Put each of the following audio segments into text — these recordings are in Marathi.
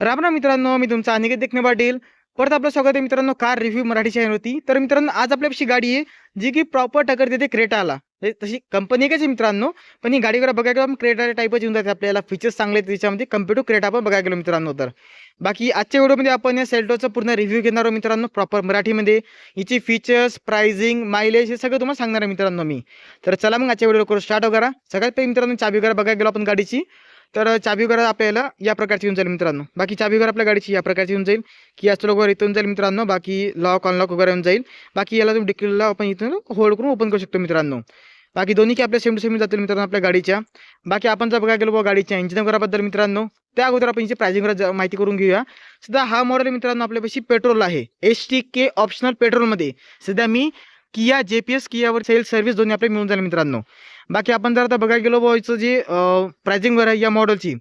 राम राम मित्रांनो, मी तुमचा अनिकेत देखणे पाटील. परत आपलं स्वागत आहे मित्रांनो कार रिव्ह्यू मराठी चॅनलवरती. तर मित्रांनो आज आपल्यापाशी गाडी आहे जी की प्रॉपर टक्कर देते क्रेटाला. तशी कंपनी एकच आहे मित्रांनो, पण ही गाडी वगैरे बघायला गेलो आपण क्रेटा टाईपच येऊन जाते. आपल्याला फीचर्स चांगले आहेत त्याच्यामध्ये कम्पेअर टू क्रेटा पण बघायला गेलो मित्रांनो. तर बाकी आजच्या व्हिडिओमध्ये आपण या सेल्टोचा पूर्ण रिव्ह्यू घेणार आहोत मित्रांनो, प्रॉपर मराठीमध्ये. हिची फीचर्स, प्राइसिंग, मायलेज हे सगळं तुम्हाला सांगणार आहे मित्रांनो मी. तर चला मग आजच्या व्हिडिओ करू स्टार्ट करा. सगळ्यात पहिले मित्रांनो चाबी वगैरे बघायला गेलो आपण गाडीची. तर चाबी वगैरे आपल्याला या प्रकारची येऊन जाईल मित्रांनो. बाकी चाबी वगैरे आपल्या गाडीची या प्रकारची येऊन जाईल, की याचं लोक वगैरे इथून जाईल मित्रांनो. बाकी लॉक अनलॉक वगैरे येऊन जाईल. बाकी याला तुम्ही डिक्कीला आपण इथून होल्ड करून ओपन करू शकतो मित्रांनो. बाकी दोन्ही की आपल्या सेम टू सेम जातील मित्रांनो आपल्या गाडीच्या. बाकी आपण जर बघायला गेलो बघा गाडीच्या इंजिन वगैरेबद्दल मित्रांनो, त्या अगोदर आपण याची प्राइसिंग वगैरे माहिती करून घेऊया. सध्या हा मॉडेल मित्रांनो आपल्यापाशी पेट्रोल आहे, STK ऑप्शनल पेट्रोलमध्ये. सध्या मी किया JPS कियावर सेल सर्व्हिस दोन्ही आपले मिळून जाईल मित्रांनो. बाकी आपण जर आता बघायला गेलो याचं जे प्राइसिंग वगैरे या मॉडेलची,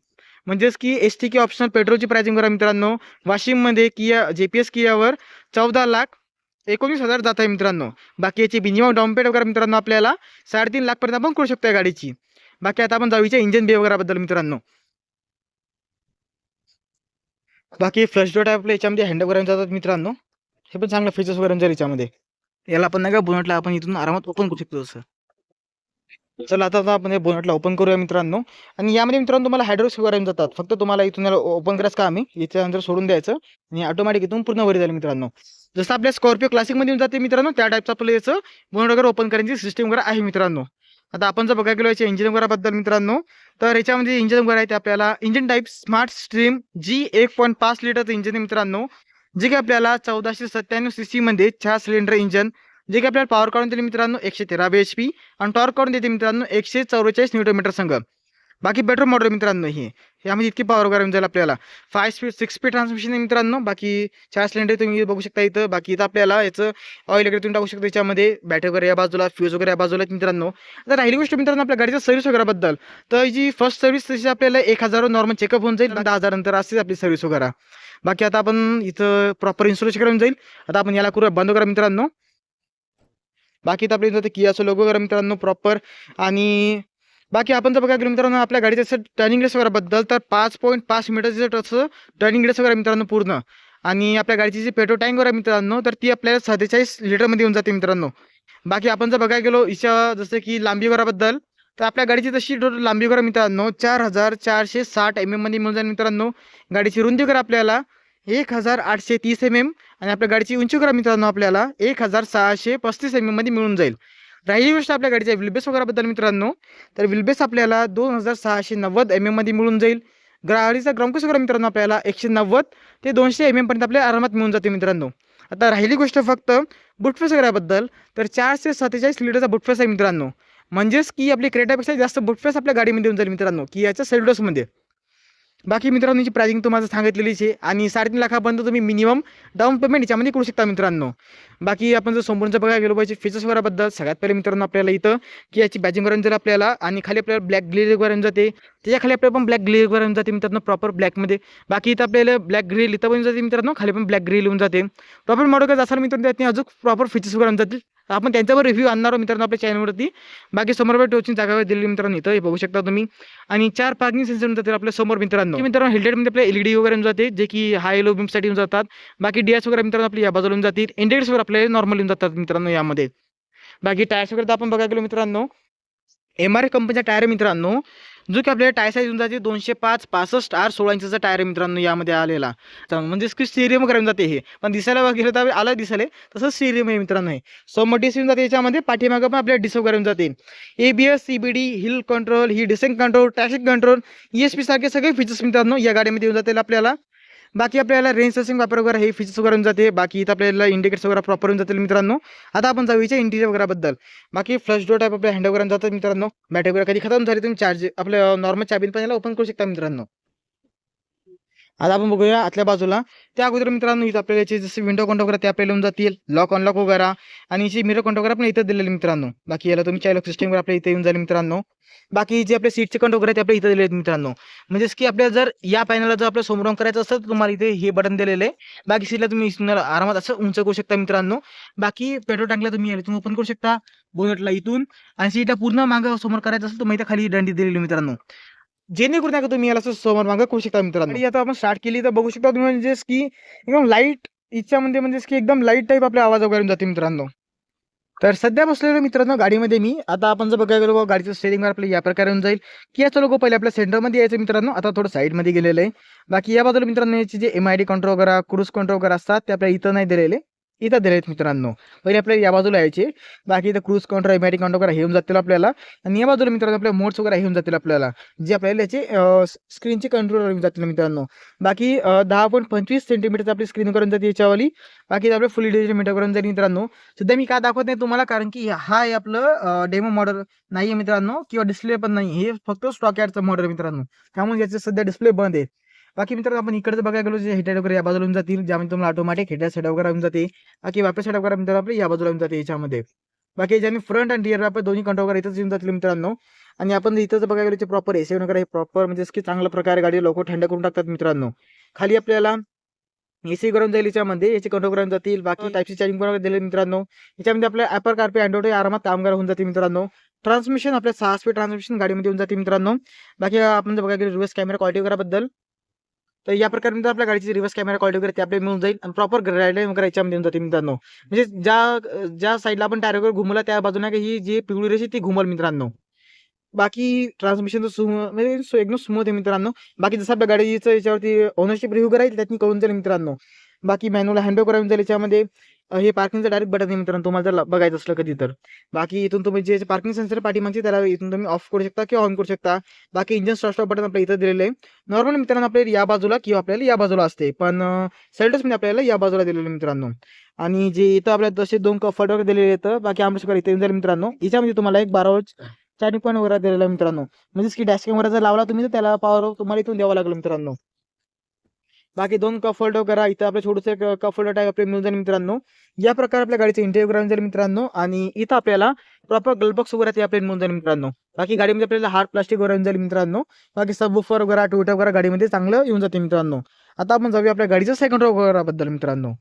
म्हणजेच की STK ऑप्शनल पेट्रोलची प्राइसिंग करा मित्रांनो. वाशिममध्ये किया JPS कियावर 14,19,000 जात आहे मित्रांनो. बाकी याची मिनिमम डाऊन पेमेंट वगैरे मित्रांनो आपल्याला 3.5 लाखपर्यंत आपण करू शकतो या गाडीची. बाकी आता आपण जाऊया इंजिन बे वगैरेबद्दल मित्रांनो. बाकी फ्लश डोर आपल्या याच्यामध्ये हँड वगैरे जातात मित्रांनो. हे पण चांगलं फीचर्स वगैरे जाईल याच्यामध्ये. याला आपण नाही का बोनटला आपण इथून आरामात ओपन करू शकतो तसं. चला आता आपण हे बोनटला ओपन करूया मित्रांनो. आणि यामध्ये मित्रांनो तुम्हाला हायड्रोलिक्स वगैरे जातात. फक्त तुम्हाला इथून याला ओपन करायचं का आम्ही इथे अंदर सोडून द्यायचं आणि ऑटोमॅटिक इथून पूर्ण वर जाईल मित्रांनो. जसं आपल्या स्कॉर्पिओ क्लासिकमध्ये येऊन जाते मित्रांनो, त्या टाईपचं आपलं याचं बोनट वगैरे ओपन करण्याची सिस्टम वगैरे आहे मित्रांनो. आता आपण जर बघायला गेलो याच्या इंजिन वगैरेबद्दल मित्रांनो, तर याच्यामध्ये इंजिन वगैरे आहे ते आपल्याला engine type smart stream G 1.5 लिटरचं इंजिन आहे मित्रांनो. जे की आपल्याला 1497 CC मध्ये 4 सिलेंडर इंजन, जे की आपल्याला पॉवर काढून देते मित्रांनो 113 bhp आणि टॉर्क काढून देते मित्रांनो 144 न्यूटन संघ. बाकी पेट्रोल मॉडेल मित्रांनो हे यामध्ये इतकी पॉवर वगैरे मिळेल आपल्याला. 5 स्पीड 6 स्पीड ट्रान्समिशन आहे मित्रांनो. बाकी 4 सिलेंडर तुम्ही बघू शकता इथं. बाकी इथं आपल्याला याचं ऑइल वगैरे तुम्ही टाकू शकता याच्यामध्ये. बॅटरी वगैरे या बाजूला, फ्यूज वगैरे या बाजूला मित्रांनो. आता राहिली गोष्ट मित्रांनो आपल्या गाडीच्या सर्व्हिस वगैरेबद्दल, तर जी फर्स्ट सर्व्हिस तशी आपल्याला 1,000 नॉर्मल चेकअप होऊन जाईल. 10,000 नंतर असते आपली सर्व्हिस वगैरे. बाकी आता आपण इथं प्रॉपर इन्स्टॉलेशन करून जाईल. आता आपण याला करूया बंद करा मित्रांनो. बाकी तर आपल्या इथं कियाचं लोगो वगैरे मित्रांनो प्रॉपर. आणि बाकी आपण जर बघायला गेलो मित्रांनो आपल्या गाडीचं असं टर्निंग रेस वगैरेबद्दल, तर 5.5 मीटरचं असं टर्निंग रेस वगैरे मित्रांनो पूर्ण. आणि आपल्या गाडीची जी पेट्रोल टँक वगैरे मित्रांनो, तर ती आपल्याला 47 लिटरमध्ये येऊन जाते मित्रांनो. बाकी आपण जर बघायला गेलो हिच्या जसं की लांबी वगैरेबद्दल, तर आपल्या गाडीची तशी टोटल लांबी वगैरे मित्रांनो 4,460 mm मध्ये मिळून जाईल मित्रांनो. गाडीची रुंदी वगैरे आपल्याला 1,830 mm आणि आपल्या गाडीची उंची वगैरे मित्रांनो आपल्याला 1,635 mm मध्ये मिळून जाईल. राहिली गोष्ट आपल्या गाडीच्या व्हीलबेस वगैरेबद्दल मित्रांनो, तर व्हीलबेस आपल्याला 2,690 mm मध्ये मिळून जाईल. गाडीचा ग्राउंड वगैरे मित्रांनो आपल्याला 190 ते 200 mm पर्यंत आपल्या आरामात मिळून जाते मित्रांनो. आता राहिली गोष्ट फक्त बुटफेस वगैरेबद्दल, तर 447 लिटरचा बुटफेस आहे मित्रांनो. म्हणजेच की आपली क्रेटापेक्षा जास्त बुटफेस आपल्या गाडीमध्ये येऊन जाईल मित्रांनो, की याच्या सेल्टोसमध्ये. बाकी मित्रांनो याची प्राइसिंग तुम्हाला सांगितलेलीच आहे. आणि 3.5 लाखापर्यंत तुम्ही मिनिमम डाऊन पेमेंट याच्यामध्ये करू शकता मित्रांनो. बाकी आपण जर समोरचं बघायला गेलो पाहिजे फीचर्स वगैरेबद्दल, सगळ्यात पहिले मित्रांनो आपल्याला इथं की याची बॅजिंग वगैरे जर आपल्याला, आणि खाली आपल्याला ब्लॅक ग्रिल वगैरे जाते, त्याच्या खाली आपल्याला पण ब्लॅक ग्रिल वगैरे जाते मित्रांनो प्रॉपर ब्लॅकमध्ये. बाकी इथं आपल्याला ब्लॅक ग्रिल इथं पण जाते मित्रांनो, खाली पण ब्लॅक ग्रिल येऊन जाते. प्रॉपर मॉडेल जर असाल मित्रांनो त्यात अजून प्रॉपर फीचर्स वगैरे जातील. आपण त्यांच्यावर रिव्ह्यू आणणार आहोत मित्रांनो आपल्या चॅनलवरती. बाकी समोर टोचिंग जागावर दिलेली मित्रांनो इथं हे बघू शकता तुम्ही. आणि 4 पार्किंग सेन्सर जातील आपल्या समोर मित्रांनो. हेल्मेटमध्ये आपल्या LED वगैरे जाते, जे की हाय लो बीमसाठी येऊन जातात. बाकी DS वगैरे मित्रांनो आपली या बाजूला येऊन जातील. इंडिकेटर्स वगैरे आपल्याला नॉर्मल येऊन जातात मित्रांनो यामध्ये. बाकी टायर्स वगैरे तर आपण बघायला गेलो मित्रांनो, MRF कंपनीचा टायर आहे मित्रांनो, जो की आपल्याला टायर साईज येऊन जाते 205 65 R16 इंचचा टायर आहे मित्रांनो यामध्ये आलेला. म्हणजे की स्टेरियम करून जाते हे, पण दिसायला वगैरे तर आलं दिसायला तसं स्टेरियम आहे मित्रांनो. हे समोर डिस येऊन जाते याच्यामध्ये, पाठीमागं पण आपल्याला डिस वगैरे येऊन जाते. ABS CBD हिल कंट्रोल, ही descent control, traffic control, ESP सारखे सगळे फीचर्स मित्रांनो या गाडीमध्ये येऊन जातील आपल्याला. बाकी आपल्याला रेंज सेन्सिंग वापर वगैरे हे फीचर्स वगैरे जाते. बाकी इथं आपल्याला इंडिकेटर्स वगैरे प्रॉपर येऊन जातील मित्रांनो. आता आपण जाऊया इंटिरियर वगैरेबद्दल. बाकी फ्लश डोर टाईप आपल्या हँड वगैरे जातात मित्रांनो. बॅटरी वगैरे कधी खतम झाली तुम्ही चार्ज आपल्या नॉर्मल चाबीन पण याला ओपन करू शकता मित्रांनो. आता आपण बघूया आतल्या बाजूला. त्या अगोदर मित्रांनो इथं आपल्याला याचे जसे विंडो कंट्रोल वगैरे ते आपल्याला येऊन जातील, लॉक अनलॉक वगैरे. आणि याची मिरर कंट्रोल वगैरे आपण इथं दिलेले मित्रांनो. बाकी याला तुम्ही चालक सिस्टम आपल्या इथे येऊन जाईल मित्रांनो. बाकी जे आपले सीटचे कंट्रोल वगैरे ते आपल्या इथं दिले आहेत मित्रांनो. म्हणजेच की आपल्याला जर या पॅनलला जर आपलं समोरून करायचं असेल तर तुम्हाला इथे हे बटन दिलेलं आहे. बाकी सीटला तुम्ही आरामात असं उंच करू शकता मित्रांनो. बाकी पेट्रोल टँकला तुम्ही इथून ओपन करू शकता, बोनटला इथून. आणि सीटला पूर्ण मागं समोर करायचं असेल तर मग इथं खाली दंडी दिलेली मित्रांनो. जेणेकरून नाही का तुम्ही याला असं समोर मागं करू शकता मित्रांनो. आणि आता आपण स्टार्ट केली तर बघू शकता तुम्ही म्हणजेच की एकदम लाईट याच्यामध्ये म्हणजेच की एकदम लाईट टाईप आपल्या आवाज वगैरे जाते मित्रांनो. तर सध्या बसलेलो मित्रांनो गाडीमध्ये मी. आता आपण जर बघायला गेलो गाडीचं स्टेअरिंग आपलं या प्रकारे होऊन जाईल. Kiaचा लोगो पहिले आपल्या सेंटरमध्ये यायचं मित्रांनो. आता थोडं साईडमध्ये गेलेलं आहे. बाकी या बाजूला मित्रांनो याचे जे MID कंट्रोल वगैरे, क्रूज कंट्रोल वगैरे असतात ते आपल्याला इथं नाही दिलेले. इथं दिलेत मित्रांनो. पहिले आपल्याला या बाजूला यायचे. बाकी इथं क्रूज कंट्रोल, MID कंट्रोल वगैरे हे येऊन जातील आपल्याला. आणि या बाजूला मित्रांनो आपल्या मोड्स वगैरे हे येऊन जातील आपल्याला. जे आपल्याला याचे स्क्रीनचे कंट्रोल येऊन जातील मित्रांनो. बाकी 10.25 सेंटीमीटरची आपली स्क्रीन करून जाते याच्यावाली. बाकी आपलं फुल डिजिटल मीटर करून जाईल मित्रांनो. सध्या मी का दाखवत नाही तुम्हाला कारण की हा आहे आपलं डेमो मॉडेल नाहीये मित्रांनो किंवा डिस्प्ले पण नाही. हे फक्त स्टॉक ॲडचं मॉडेल मित्रांनो. त्यामुळे याचे सध्या डिस्प्ले बंद आहे. बाकी मित्रांनो आपण इकडे बघायला गेलो जे हेडलाईट वगैरे या बाजूला येऊन जातील. ज्यामध्ये तुम्हाला ऑटोमॅटिक हेडलाईट सेटअप वगैरे येऊन जाते. बाकी वापर सेटअप वगैरे मित्रांनो आपले या बाजूला येऊन जाते याच्यामध्ये. बाकी ज्याने फ्रंट आणि रिअर वापर दोन्ही कंट्रोल वगैरे इथंच येऊन जातील मित्रांनो. आणि आपण इथं जर बघायला गेलो प्रॉपर AC वगैरे प्रॉपर म्हणजे की चांगल्या प्रकारे गाडी लोक थंड करून टाकतात मित्रांनो. खाली आपल्याला AC करून जाईल याच्यामध्ये याचे कंट्रोल करून जातील. बाकी टाईपची चार्जिंग पण दिले मित्रांनो. याच्यामध्ये आपल्या Apple CarPlay Android आरामात कामगार होऊन जाते मित्रांनो. ट्रान्समिशन आपल्या 6 स्पीड ट्रान्समिशन गाडीमध्ये येऊन जाते मित्रांनो. बाकी आपण जर बघायला गेलो रिव्हर्स कॅमेरा क्वालिटी वगैरे बद्दल तर या प्रकारे आपल्या गाडीची रिव्हर्स कॅमेरा क्वालिटी वगैरे ते आपल्याला मिळून जाईल आणि प्रॉपर गाईडलाईन वगैरे याच्यामध्ये येऊन जाते मित्रांनो. म्हणजे ज्या साईडला आपण टायर वगैरे घुमवला त्या बाजूने ही जी पिवळी रेषा ती घुमल मित्रांनो. बाकी ट्रान्समिशन तर म्हणजे एकदम स्मूथ आहे मित्रांनो. बाकी जसं आपल्या गाडीचं याच्यावरती ओनरशिप रिव्ह्यू करायची त्यातनी कळून जाईल मित्रांनो. बाकी मॅन्युअल हँडओव्हर करायला जाईल याच्यामध्ये. हे पार्किंगचं डायरेक्ट बटन आहे मित्रांनो तुम्हाला जर बघायचं असलं कधी तर. बाकी इथून तुम्ही जे पार्किंग सेन्सर पाठीमागची त्याला इथून तुम्ही ऑफ करू शकता किंवा ऑन करू शकता. बाकी इंजिन स्टार्ट बटन आपल्या इथं दिलेलं आहे. नॉर्मल मित्रांनो आपल्याला या बाजूला किंवा आपल्याला या बाजूला असते. पण सेल्टोसमध्ये आपल्याला या बाजूला दिलेलं आहे मित्रांनो. आणि जे इथं आपल्याला तसे 2 कम्फर्ट वगैरे दिलेले आहेत. बाकी आमच्याकडे इथे येऊन जाईल मित्रांनो. याच्यामध्ये तुम्हाला एक 12 व्होल्ट चार्जिंग पॉईंट वगैरे दिलेला आहे मित्रांनो. म्हणजेच की डॅश कॅमेरा जर लावला तुम्ही तर त्याला पॉवर तुम्हाला इथून द्यावं लागलं मित्रांनो. बाकी 2 कप होल्डर करा. इथं आपलं छोटंसं एक कप होल्डर टाईप आपल्याला मिळून जाईल मित्रांनो. या प्रकारे आपल्या गाडीचं इंटेरियर राहून जाईल मित्रांनो. आणि इथं आपल्याला प्रॉपर ग्लोव बॉक्स वगैरे ते आपल्याला मिळून जाईल मित्रांनो. बाकी गाडीमध्ये आपल्याला हार्ड प्लास्टिक वगैरे येऊन जाईल मित्रांनो. बाकी सबवूफर वगैरे ट्विटर वगैरे गाडीमध्ये चांगलं येऊन जाते मित्रांनो. आता आपण जाऊया आपल्या गाडीचं सेकंड रो वगैरे बद्दल मित्रांनो.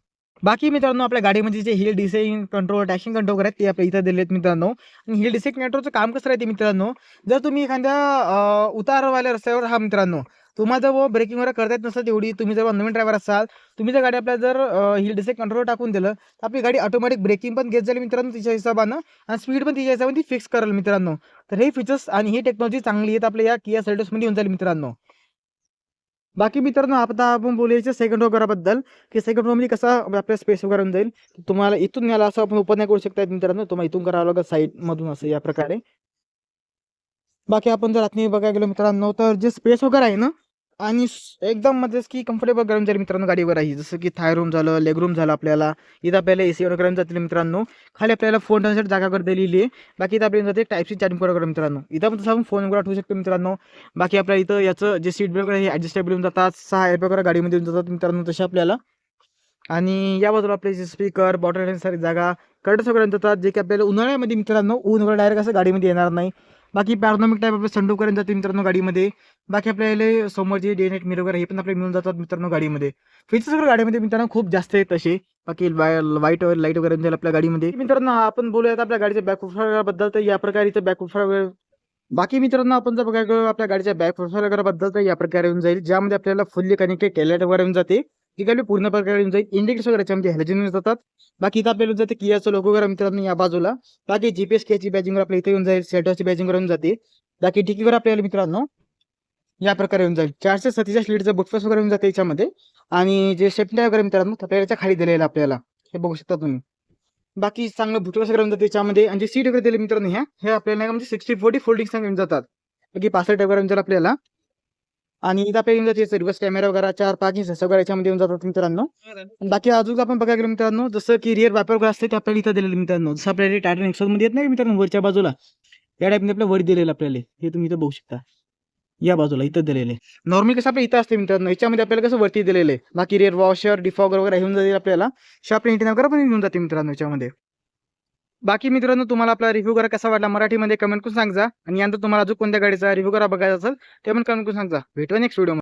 बाकी मित्रांनो आपल्या गाडीमध्ये जे hill descent control, dashing control आहेत ते आपल्या इथं दिलेत मित्रांनो. आणि हिल डिसेंट कंट्रोलचं काम कसं राहते मित्रांनो, जर तुम्ही एखाद्या उतारवाल्या रस्त्यावर मित्रांनो, तुम्हाला जर ब्रेकिंग वगैरे करता येत नसेल तेवढी, तुम्ही जर नवीन ड्रायव्हर असाल, तुम्ही जर गाडी आपल्याला जर हिल डिसेंट कंट्रोल टाकून दिलं, तर आपली गाडी ऑटोमॅटिक ब्रेकिंग पण घेत जाईल मित्रांनो तिच्या हिशोबानं आणि स्पीड पण तिच्या हिशोबाने फिक्स करेल मित्रांनो. तर हे फीचर्स आणि ही टेक्नॉलॉजी चांगली आहेत आपल्या या Kia Seltos येऊन जाईल मित्रांनो. बाकी मित्रांनो आता आपण बोलायचं सेकंड रो घराबद्दल, की सेकंड रोमध्ये कसा आपल्या स्पेस वगैरे होऊन जाईल. तुम्हाला इथून न्यायला असं आपण ओपन नाही करू शकता मित्रांनो. तुम्हाला इथून करावं लागेल साईडमधून असं या प्रकारे. बाकी आपण जर आतमध्ये बघायला गेलो मित्रांनो, तर जे स्पेस वगैरे आहे ना आणि एकदम मध्येच की कम्फर्टेबल गरम जाईल मित्रांनो गाडीवर आहे. जसं की थाय रूम झालं, लेग रूम झालं आपल्याला. इथं आपल्याला AC वगैरे करून जातील मित्रांनो. खाली आपल्याला फोन ठेवण्यासाठी जागा वगैरे दिलेली आहे. बाकी इथं आपल्याला जाते टाईप सी चार्जिंग वगैरे मित्रांनो. इथं पण तसं आपण फोन वगैरे ठेवू शकतो मित्रांनो. बाकी आपल्या इथं याचं जे सीट बेल्ट वगैरे हे ॲडजस्टेबल येऊन जातात. 6 एअरबॅग वगैरे गाडीमध्ये येऊन जातात मित्रांनो तसे आपल्याला. आणि या बाजूला आपले जे स्पीकर, बॉटल ठेवण्यासाठी जागा, कर्टन्स वगैरे जातात जे की आपल्याला उन्हाळ्यामध्ये मित्रांनो ऊन वगैरे डायरेक्ट असं गाडीमध्ये येणार नाही. बाकी पॅरानॉमिक टाईप आपलं सनरूफ वगैरे जाते मित्रांनो गाडीमध्ये. बाकी आपल्याला समोरचे डे नाईट मिरर वगैरे हे पण आपल्याला मिळून जातात मित्रांनो गाडीमध्ये. फीचर्स वगैरे गाडीमध्ये मित्रांनो खूप जास्त आहेत तसे. बाकी वाईट लाईट वगैरे जाईल आपल्या गाडीमध्ये. मित्रांनो आपण बोलूयात आपल्या गाडीच्या बॅक प्रोफाइल बद्दल, तर या प्रकारे इथं बॅक प्रोफाइल. बाकी मित्रांनो आपण जर बघायला गेलो आपल्या गाडीच्या बॅक प्रोफाइल वगैरे बद्दल, तर या प्रकारे येऊन जाईल. ज्यामध्ये आपल्याला फुल्ली कनेक्टेड टेललाईट वगैरे येऊन जाते. ती गाडी पूर्ण प्रकारे येऊन जाईल. इंडिकेटर्स वगैरे याच्यामध्ये हॅलोजन येऊन जातात. बाकी इथं आपल्याला जाते Kiaचं लोगो वगैरे मित्रांनो या बाजूला. बाकी GPS Kiaची बॅजिंग आपल्या इथे येऊन जाईल. Seltosची बॅजिंग येऊन जाते. बाकी डिकीवर आपल्याला मित्रांनो या प्रकारे येऊन जाईल. 447 लिटरचं बुटस्पेस वगैरे येऊन जाते याच्यामध्ये. आणि जे सेफ्टी टायर वगैरे मित्रांनो आपल्याला याच्या खाली दिलेलं आपल्याला हे बघू शकता तुम्ही. बाकी चांगलं बुटस्पेस वगैरे येऊन जाते त्याच्यामध्ये. आणि जे सीट वगैरे दिले मित्रांनो हे आपल्याला म्हणजे 60-40 फोल्डिंग येऊन जातात. बाकी 65 वगैरे येऊन जाईल आपल्याला. आणि इथं आपल्याला येऊन जाते रिव्हर्स कॅमेरा वगैरे, 4 पार्किंग सेन्सर वगैरे याच्यामध्ये येऊन जातात मित्रांनो. बाकी अजून आपण बघायला गेलो मित्रांनो, जसं की रिअर वायपर वगैरे असते ते आपल्याला इथं दिलेलं मित्रांनो. जसं आपल्याला टाटा नेक्सॉनमध्ये येत नाही मित्रांनो वरच्या बाजूला, या टाईपमध्ये आपल्या वर दिलेलं आपल्याला हे तुम्ही इथं बघू शकता. या बाजूला इथं दिलेले नॉर्मली कसं आपल्या इथं असते मित्रांनो, याच्यामध्ये आपल्याला कसं वरती दिलेलं आहे. बाकी रिअर वॉशर, डिफॉगर वगैरे घेऊन जाईल आपल्याला. शॉप इंटिन वगैरे पण घेऊन जाते मित्रांनो याच्यामध्ये. बाकी मित्रांनो तुम्हाला आपला रिव्ह्यू करा कसा वाटला मराठीमध्ये कमेंट करून सांगा. आणि यानंतर तुम्हाला अजून कोणत्या गाडीचा रिव्ह्यू करा बघायचा असेल ते पण कमेंट करून सांगा. भेटूया नेक्स्ट व्हिडिओ.